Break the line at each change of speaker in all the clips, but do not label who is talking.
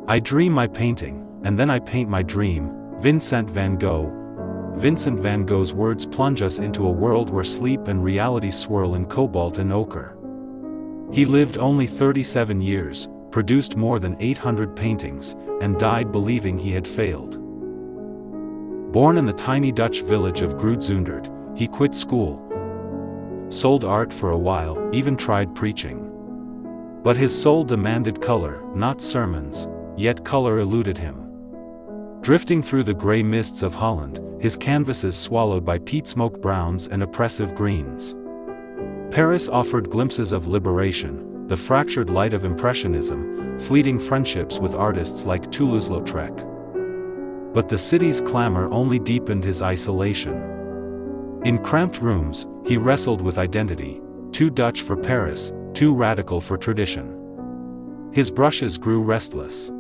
I dream my painting, and then I paint my dream. Vincent van Gogh. Vincent van Gogh's words plunge us into a world where sleep and reality swirl in cobalt and ochre. He lived only 37 years, produced more than 800 paintings, and died believing he had failed. Born in the tiny Dutch village of Groot-Zundert, he quit school, sold art for a while, even tried preaching. But his soul demanded color, not sermons, yet color eluded him. Drifting through the gray mists of Holland, his canvases swallowed by peat smoke browns and oppressive greens. Paris offered glimpses of liberation, the fractured light of impressionism, fleeting friendships with artists like Toulouse-Lautrec. But the city's clamor only deepened his isolation. In cramped rooms, he wrestled with identity, too Dutch for Paris, too radical for tradition. His brushes grew restless.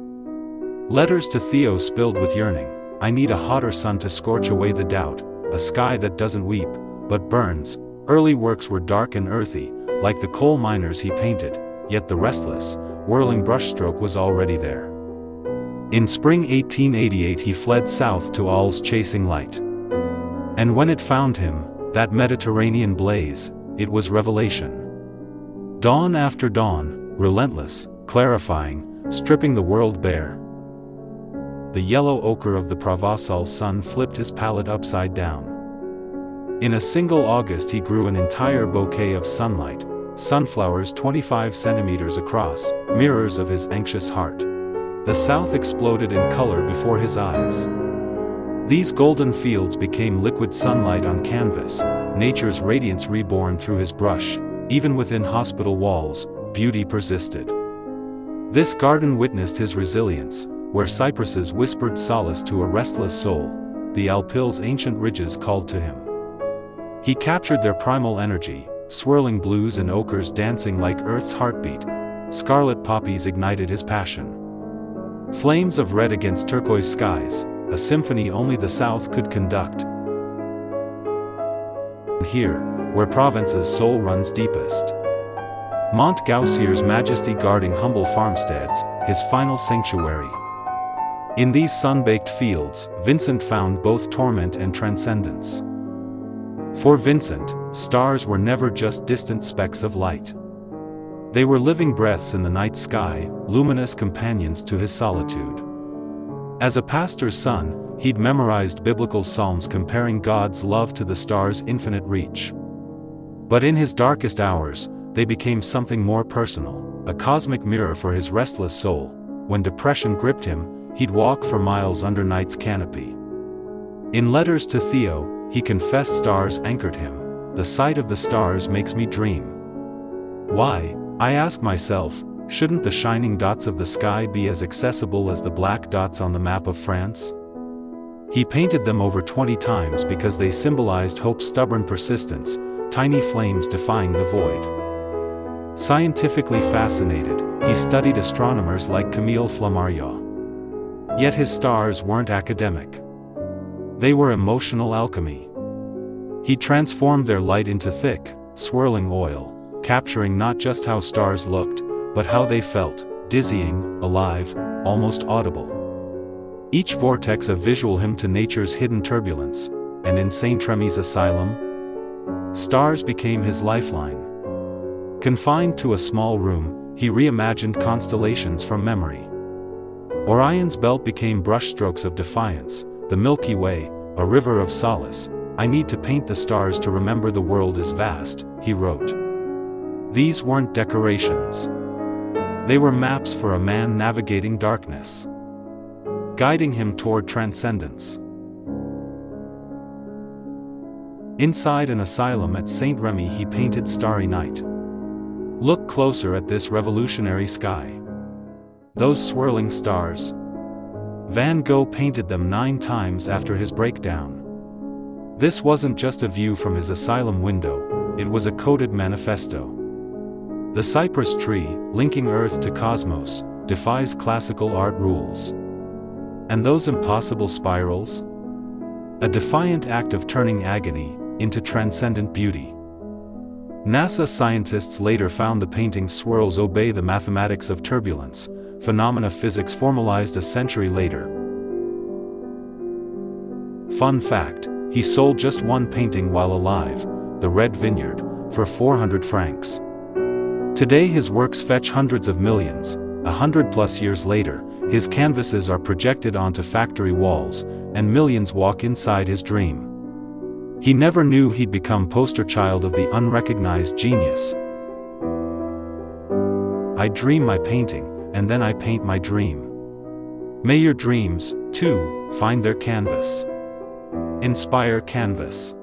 Letters to Theo spilled with yearning. I need a hotter sun to scorch away the doubt, a sky that doesn't weep, but burns. Early works were dark and earthy, like the coal miners he painted, yet the restless, whirling brushstroke was already there. In spring 1888 he fled south to Arles chasing light. And when it found him, that Mediterranean blaze, it was revelation. Dawn after dawn, relentless, clarifying, stripping the world bare. The yellow ochre of the Provençal sun flipped his palette upside down. In a single August he grew an entire bouquet of sunlight, sunflowers 25 centimeters across, mirrors of his anxious heart. The south exploded in color before his eyes. These golden fields became liquid sunlight on canvas, nature's radiance reborn through his brush. Even within hospital walls, beauty persisted. This garden witnessed his resilience, where cypresses whispered solace to a restless soul. The Alpil's ancient ridges called to him. He captured their primal energy, swirling blues and ochres dancing like Earth's heartbeat. Scarlet poppies ignited his passion. Flames of red against turquoise skies, a symphony only the South could conduct. Here, where Provence's soul runs deepest. Montgaucier's majesty guarding humble farmsteads, his final sanctuary. In these sun-baked fields, Vincent found both torment and transcendence. For Vincent, stars were never just distant specks of light. They were living breaths in the night sky, luminous companions to his solitude. As a pastor's son, he'd memorized biblical psalms comparing God's love to the stars' infinite reach. But in his darkest hours, they became something more personal, a cosmic mirror for his restless soul. When depression gripped him, he'd walk for miles under night's canopy. In letters to Theo, he confessed stars anchored him. The sight of the stars makes me dream. Why, I ask myself, shouldn't the shining dots of the sky be as accessible as the black dots on the map of France? He painted them over 20 times because they symbolized hope's stubborn persistence, tiny flames defying the void. Scientifically fascinated, he studied astronomers like Camille Flammarion. Yet his stars weren't academic. They were emotional alchemy. He transformed their light into thick, swirling oil, capturing not just how stars looked, but how they felt, dizzying, alive, almost audible. Each vortex a visual hymn to nature's hidden turbulence, and in Saint Remy's asylum, stars became his lifeline. Confined to a small room, he reimagined constellations from memory. Orion's belt became brushstrokes of defiance, the Milky Way, a river of solace. I need to paint the stars to remember the world is vast, he wrote. These weren't decorations. They were maps for a man navigating darkness, guiding him toward transcendence. Inside an asylum at Saint Remy he painted Starry Night. Look closer at this revolutionary sky. Those swirling stars. Van Gogh painted them 9 times after his breakdown. This wasn't just a view from his asylum window, it was a coded manifesto. The cypress tree, linking Earth to cosmos, defies classical art rules. And those impossible spirals? A defiant act of turning agony into transcendent beauty. NASA scientists later found the painting's swirls obey the mathematics of turbulence, phenomena physics formalized a century later. Fun fact, he sold just one painting while alive, The Red Vineyard, for 400 francs. Today his works fetch hundreds of millions. 100+ years later, his canvases are projected onto factory walls, and millions walk inside his dream. He never knew he'd become poster child of the unrecognized genius. I dream my painting, and then I paint my dream. May your dreams, too, find their canvas. Inspire Canvas.